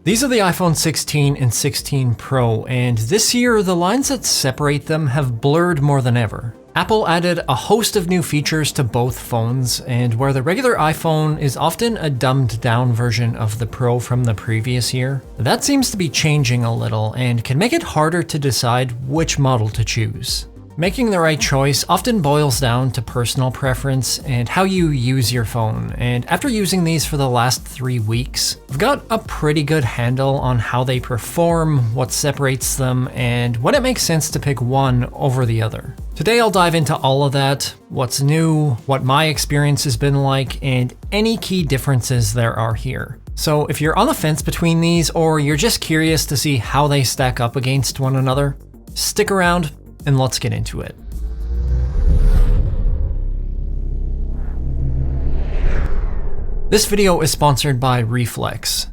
These are the iPhone 16 and 16 Pro, and this year the lines that separate them have blurred more than ever. Apple added a host of new features to both phones, and where the regular iPhone is often a dumbed down version of the Pro from the previous year, that seems to be changing a little and can make it harder to decide which model to choose. Making the right choice often boils down to personal preference and how you use your phone, and after using these for the last 3 weeks, I've got a pretty good handle on how they perform, what separates them, and when it makes sense to pick one over the other. Today I'll dive into all of that, what's new, what my experience has been like, and any key differences there are here. So if you're on the fence between these, or you're just curious to see how they stack up against one another, stick around and let's get into it. This video is sponsored by Reeflex.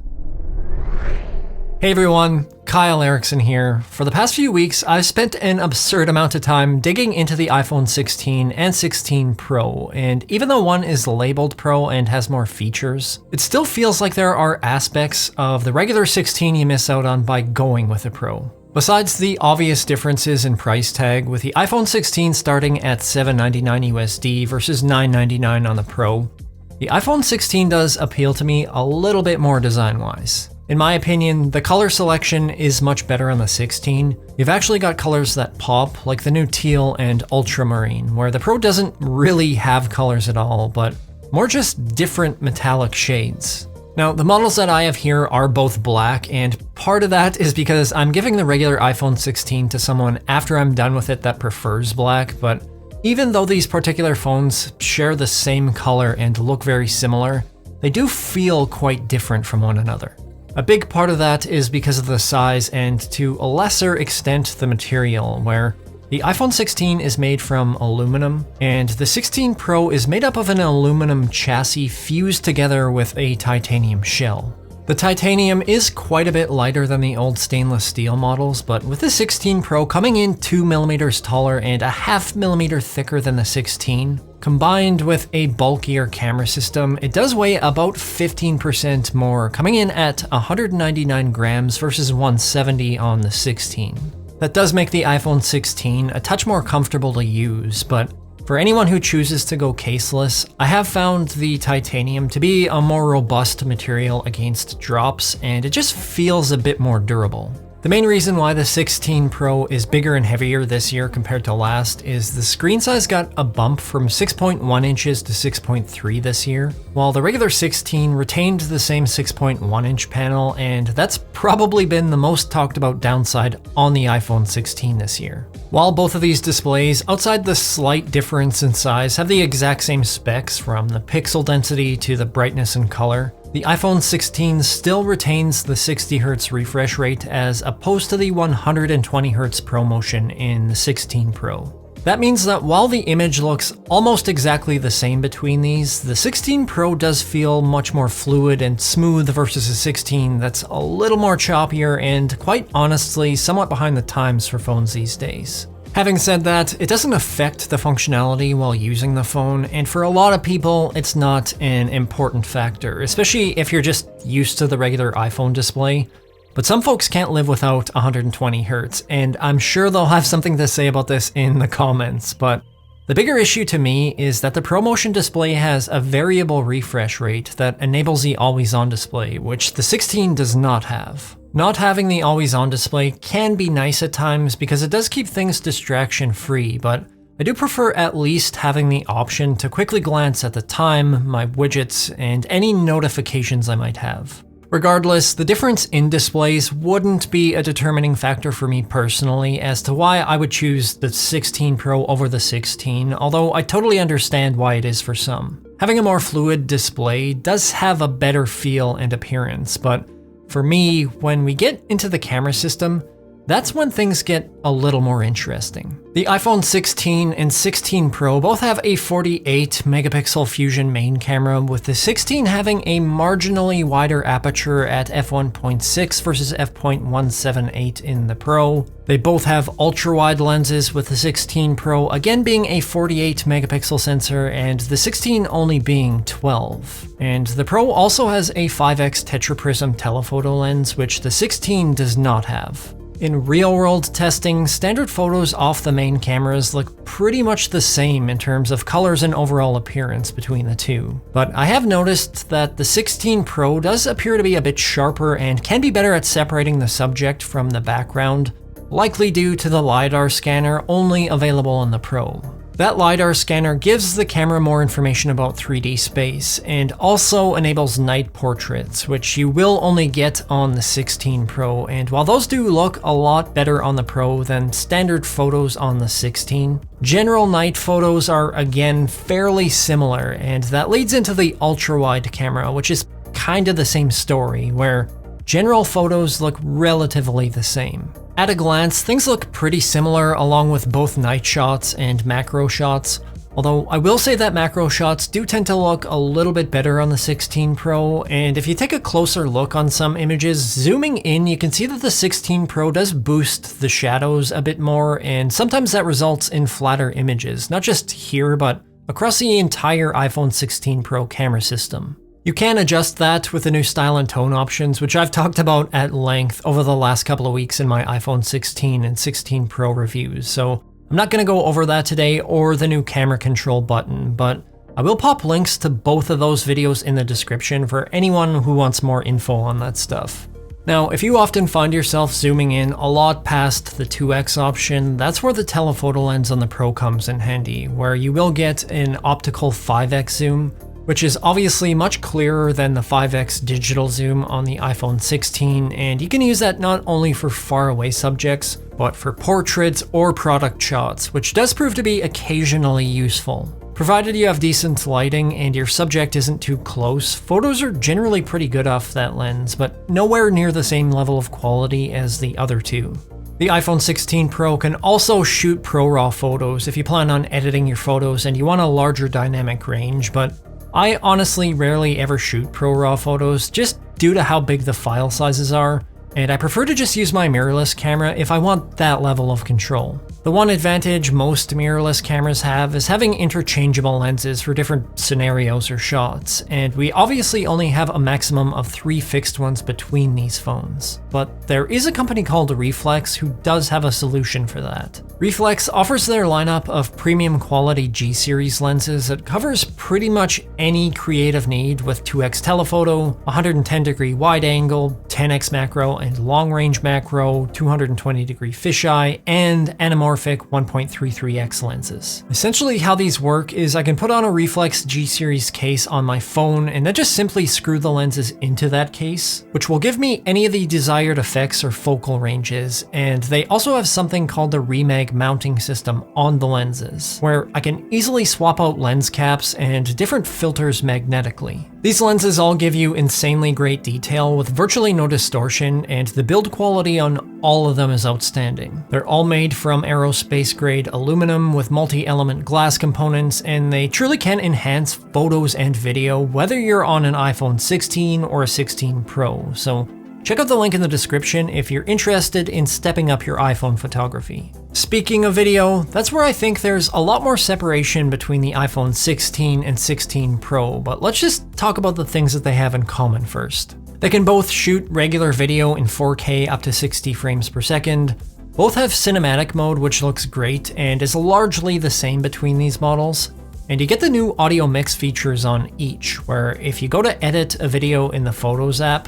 Hey everyone, Kyle Erickson here. For the past few weeks, I've spent an absurd amount of time digging into the iPhone 16 and 16 Pro, and even though one is labeled Pro and has more features, it still feels like there are aspects of the regular 16 you miss out on by going with a Pro. Besides the obvious differences in price tag, with the iPhone 16 starting at $799 USD versus $999 on the Pro, the iPhone 16 does appeal to me a little bit more design-wise. In my opinion, the color selection is much better on the 16. You've actually got colors that pop, like the new teal and ultramarine, where the Pro doesn't really have colors at all, but more just different metallic shades. Now, the models that I have here are both black, and part of that is because I'm giving the regular iPhone 16 to someone after I'm done with it that prefers black, but even though these particular phones share the same color and look very similar, they do feel quite different from one another. A big part of that is because of the size and, to a lesser extent, the material, where the iPhone 16 is made from aluminum, and the 16 Pro is made up of an aluminum chassis fused together with a titanium shell. The titanium is quite a bit lighter than the old stainless steel models, but with the 16 Pro coming in 2mm taller and a ½ millimeter thicker than the 16, combined with a bulkier camera system, it does weigh about 15% more, coming in at 199 grams versus 170 on the 16. That does make the iPhone 16 a touch more comfortable to use, but for anyone who chooses to go caseless, I have found the titanium to be a more robust material against drops, and it just feels a bit more durable. The main reason why the 16 Pro is bigger and heavier this year compared to last is the screen size got a bump from 6.1 inches to 6.3 this year, while the regular 16 retained the same 6.1 inch panel, and that's probably been the most talked about downside on the iPhone 16 this year. While both of these displays, outside the slight difference in size, have the exact same specs from the pixel density to the brightness and color, the iPhone 16 still retains the 60Hz refresh rate as opposed to the 120Hz ProMotion in the 16 Pro. That means that while the image looks almost exactly the same between these, the 16 Pro does feel much more fluid and smooth versus a 16 that's a little more choppier and, quite honestly, somewhat behind the times for phones these days. Having said that, it doesn't affect the functionality while using the phone, and for a lot of people, it's not an important factor, especially if you're just used to the regular iPhone display. But some folks can't live without 120Hz, and I'm sure they'll have something to say about this in the comments, but the bigger issue to me is that the ProMotion display has a variable refresh rate that enables the always-on display, which the 16 does not have. Not having the always-on display can be nice at times because it does keep things distraction-free, but I do prefer at least having the option to quickly glance at the time, my widgets, and any notifications I might have. Regardless, the difference in displays wouldn't be a determining factor for me personally as to why I would choose the 16 Pro over the 16, although I totally understand why it is for some. Having a more fluid display does have a better feel and appearance, but for me, when we get into the camera system, that's when things get a little more interesting. The iPhone 16 and 16 Pro both have a 48 megapixel Fusion main camera, with the 16 having a marginally wider aperture at f1.6 versus f.178 in the Pro. They both have ultra-wide lenses, with the 16 Pro again being a 48 megapixel sensor and the 16 only being 12. And the Pro also has a 5x tetraprism telephoto lens, which the 16 does not have. In real-world testing, standard photos off the main cameras look pretty much the same in terms of colors and overall appearance between the two. But I have noticed that the 16 Pro does appear to be a bit sharper and can be better at separating the subject from the background, likely due to the LiDAR scanner only available in the Pro. That LiDAR scanner gives the camera more information about 3D space, and also enables night portraits, which you will only get on the 16 Pro, and while those do look a lot better on the Pro than standard photos on the 16, general night photos are again fairly similar, and that leads into the ultra-wide camera, which is kinda the same story, where general photos look relatively the same. At a glance, things look pretty similar along with both night shots and macro shots, although I will say that macro shots do tend to look a little bit better on the 16 Pro, and if you take a closer look on some images, zooming in, you can see that the 16 Pro does boost the shadows a bit more, and sometimes that results in flatter images, not just here, but across the entire iPhone 16 Pro camera system. You can adjust that with the new style and tone options, which I've talked about at length over the last couple of weeks in my iPhone 16 and 16 Pro reviews, so I'm not going to go over that today or the new camera control button, but I will pop links to both of those videos in the description for anyone who wants more info on that stuff. Now, if you often find yourself zooming in a lot past the 2x option, that's where the telephoto lens on the Pro comes in handy, where you will get an optical 5x zoom, which is obviously much clearer than the 5x digital zoom on the iPhone 16, and you can use that not only for faraway subjects, but for portraits or product shots, which does prove to be occasionally useful. Provided you have decent lighting and your subject isn't too close, photos are generally pretty good off that lens, but nowhere near the same level of quality as the other two. The iPhone 16 Pro can also shoot ProRAW photos if you plan on editing your photos and you want a larger dynamic range, but I honestly rarely ever shoot ProRAW photos just due to how big the file sizes are, and I prefer to just use my mirrorless camera if I want that level of control. The one advantage most mirrorless cameras have is having interchangeable lenses for different scenarios or shots, and we obviously only have a maximum of 3 fixed ones between these phones. But there is a company called Reeflex who does have a solution for that. Reeflex offers their lineup of premium quality G-series lenses that covers pretty much any creative need with 2x telephoto, 110-degree wide angle, 10x macro and long-range macro, 220-degree fisheye, and anamorphic 1.33x lenses. Essentially how these work is I can put on a Reeflex G-series case on my phone and then just simply screw the lenses into that case, which will give me any of the desired effects or focal ranges, and they also have something called the Remag mounting system on the lenses, where I can easily swap out lens caps and different filters magnetically. These lenses all give you insanely great detail with virtually no distortion, and the build quality on all of them is outstanding. They're all made from aerospace grade aluminum with multi-element glass components, and they truly can enhance photos and video whether you're on an iPhone 16 or a 16 Pro, so check out the link in the description if you're interested in stepping up your iPhone photography. Speaking of video, that's where I think there's a lot more separation between the iPhone 16 and 16 Pro, but let's just talk about the things that they have in common first. They can both shoot regular video in 4K up to 60 frames per second. Both have cinematic mode, which looks great and is largely the same between these models. And you get the new audio mix features on each, where if you go to edit a video in the Photos app,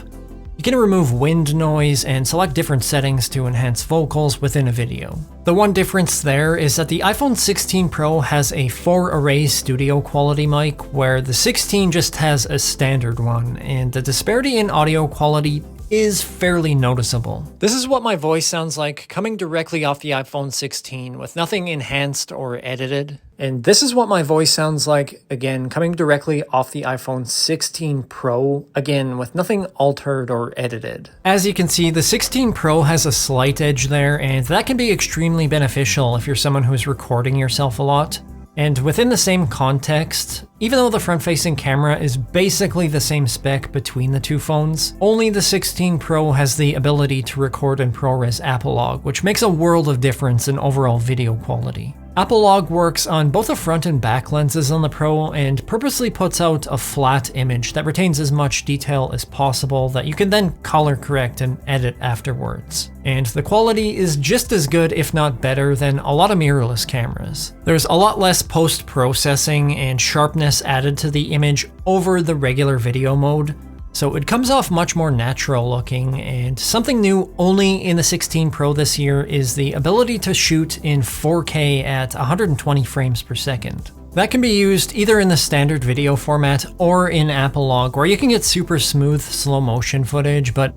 you can remove wind noise and select different settings to enhance vocals within a video. The one difference there is that the iPhone 16 Pro has a 4-array studio quality mic, where the 16 just has a standard one, and the disparity in audio quality is fairly noticeable. This is what my voice sounds like coming directly off the iPhone 16 with nothing enhanced or edited. And this is what my voice sounds like, again, coming directly off the iPhone 16 Pro, again, with nothing altered or edited. As you can see, the 16 Pro has a slight edge there, and that can be extremely beneficial if you're someone who's recording yourself a lot. And within the same context, even though the front-facing camera is basically the same spec between the two phones, only the 16 Pro has the ability to record in ProRes Apolog, which makes a world of difference in overall video quality. Apolog works on both the front and back lenses on the Pro and purposely puts out a flat image that retains as much detail as possible that you can then color correct and edit afterwards. And the quality is just as good, if not better, than a lot of mirrorless cameras. There's a lot less post-processing and sharpness added to the image over the regular video mode, so it comes off much more natural looking, and something new only in the 16 Pro this year is the ability to shoot in 4K at 120 frames per second. That can be used either in the standard video format or in Apolog, where you can get super smooth slow motion footage, but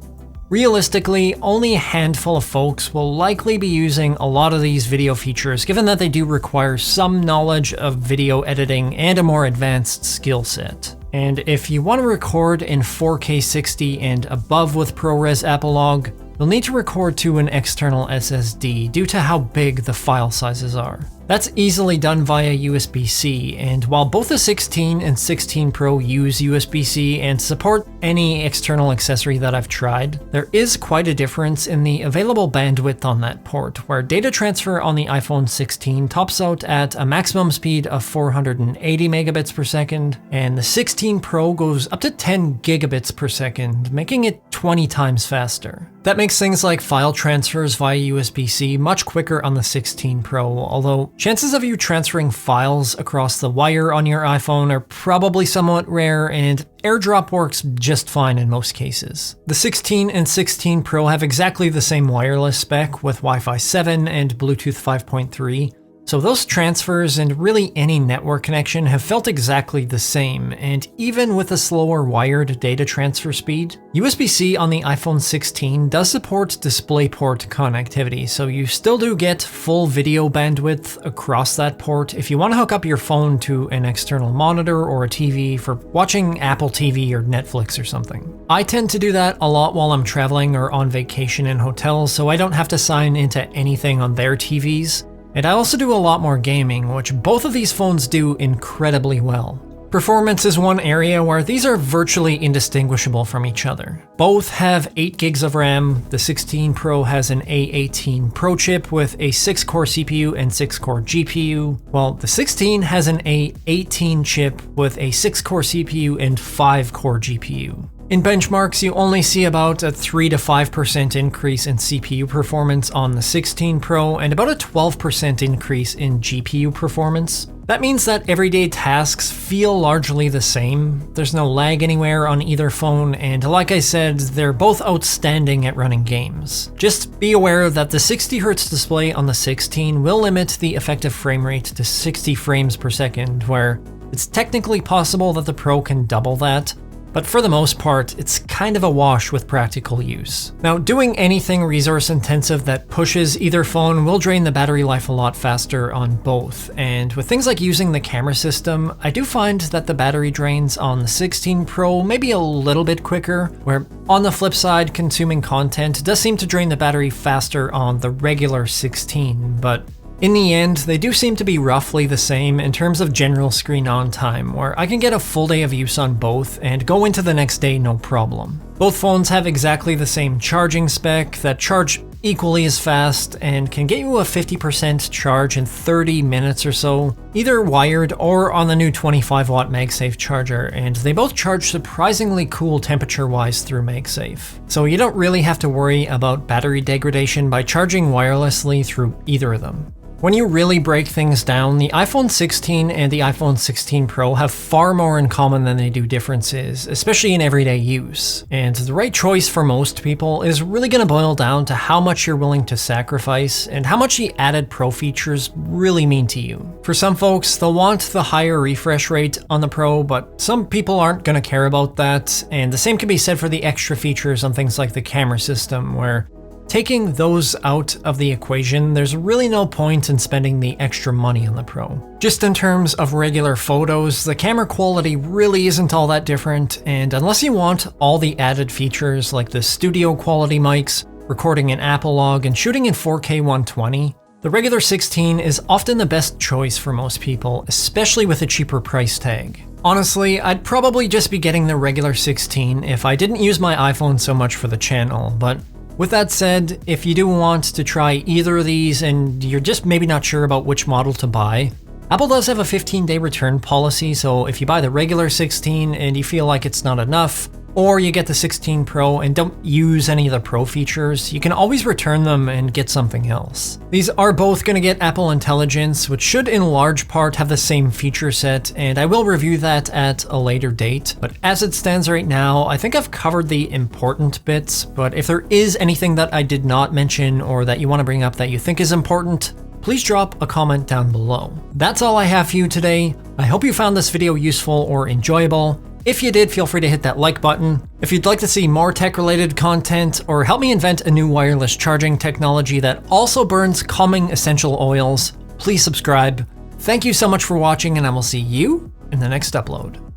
realistically, only a handful of folks will likely be using a lot of these video features, given that they do require some knowledge of video editing and a more advanced skill set. And if you want to record in 4K 60 and above with ProRes Apolog, you'll need to record to an external SSD due to how big the file sizes are. That's easily done via USB-C, and while both the 16 and 16 Pro use USB-C and support any external accessory that I've tried, there is quite a difference in the available bandwidth on that port, where data transfer on the iPhone 16 tops out at a maximum speed of 480 megabits per second, and the 16 Pro goes up to 10 gigabits per second, making it 20 times faster. That makes things like file transfers via USB-C much quicker on the 16 Pro, although chances of you transferring files across the wire on your iPhone are probably somewhat rare, and AirDrop works just fine in most cases. The 16 and 16 Pro have exactly the same wireless spec with Wi-Fi 7 and Bluetooth 5.3, so those transfers and really any network connection have felt exactly the same, and even with a slower wired data transfer speed, USB-C on the iPhone 16 does support DisplayPort connectivity, so you still do get full video bandwidth across that port if you want to hook up your phone to an external monitor or a TV for watching Apple TV or Netflix or something. I tend to do that a lot while I'm traveling or on vacation in hotels, so I don't have to sign into anything on their TVs. And I also do a lot more gaming, which both of these phones do incredibly well. Performance is one area where these are virtually indistinguishable from each other. Both have 8 gigs of RAM, the 16 Pro has an A18 Pro chip with a 6-core CPU and 6-core GPU, while the 16 has an A18 chip with a 6-core CPU and 5-core GPU. In benchmarks, you only see about a 3 to 5% increase in CPU performance on the 16 Pro and about a 12% increase in GPU performance. That means that everyday tasks feel largely the same. There's no lag anywhere on either phone, and like I said, they're both outstanding at running games. Just be aware that the 60Hz display on the 16 will limit the effective frame rate to 60 frames per second, where it's technically possible that the Pro can double that. But for the most part, it's kind of a wash with practical use. Now, doing anything resource intensive that pushes either phone will drain the battery life a lot faster on both, and with things like using the camera system, I do find that the battery drains on the 16 Pro may be a little bit quicker, where on the flip side, consuming content does seem to drain the battery faster on the regular 16, but in the end, they do seem to be roughly the same in terms of general screen on time, where I can get a full day of use on both and go into the next day no problem. Both phones have exactly the same charging spec that charge equally as fast and can get you a 50% charge in 30 minutes or so, either wired or on the new 25-watt MagSafe charger, and they both charge surprisingly cool temperature-wise through MagSafe. So you don't really have to worry about battery degradation by charging wirelessly through either of them. When you really break things down, the iPhone 16 and the iPhone 16 Pro have far more in common than they do differences, especially in everyday use. And the right choice for most people is really going to boil down to how much you're willing to sacrifice and how much the added Pro features really mean to you. For some folks, they'll want the higher refresh rate on the Pro, but some people aren't going to care about that. And the same can be said for the extra features on things like the camera system, where taking those out of the equation, there's really no point in spending the extra money on the Pro. Just in terms of regular photos, the camera quality really isn't all that different, and unless you want all the added features like the studio quality mics, recording in Apple Log, and shooting in 4K 120, the regular 16 is often the best choice for most people, especially with a cheaper price tag. Honestly, I'd probably just be getting the regular 16 if I didn't use my iPhone so much for the channel, but with that said, if you do want to try either of these and you're just maybe not sure about which model to buy, Apple does have a 15-day return policy, so if you buy the regular 16 and you feel like it's not enough, or you get the 16 Pro and don't use any of the Pro features, you can always return them and get something else. These are both going to get Apple Intelligence, which should in large part have the same feature set, and I will review that at a later date. But as it stands right now, I think I've covered the important bits, but if there is anything that I did not mention or that you want to bring up that you think is important, please drop a comment down below. That's all I have for you today. I hope you found this video useful or enjoyable. If you did, feel free to hit that like button. If you'd like to see more tech-related content or help me invent a new wireless charging technology that also burns calming essential oils, please subscribe. Thank you so much for watching, and I will see you in the next upload.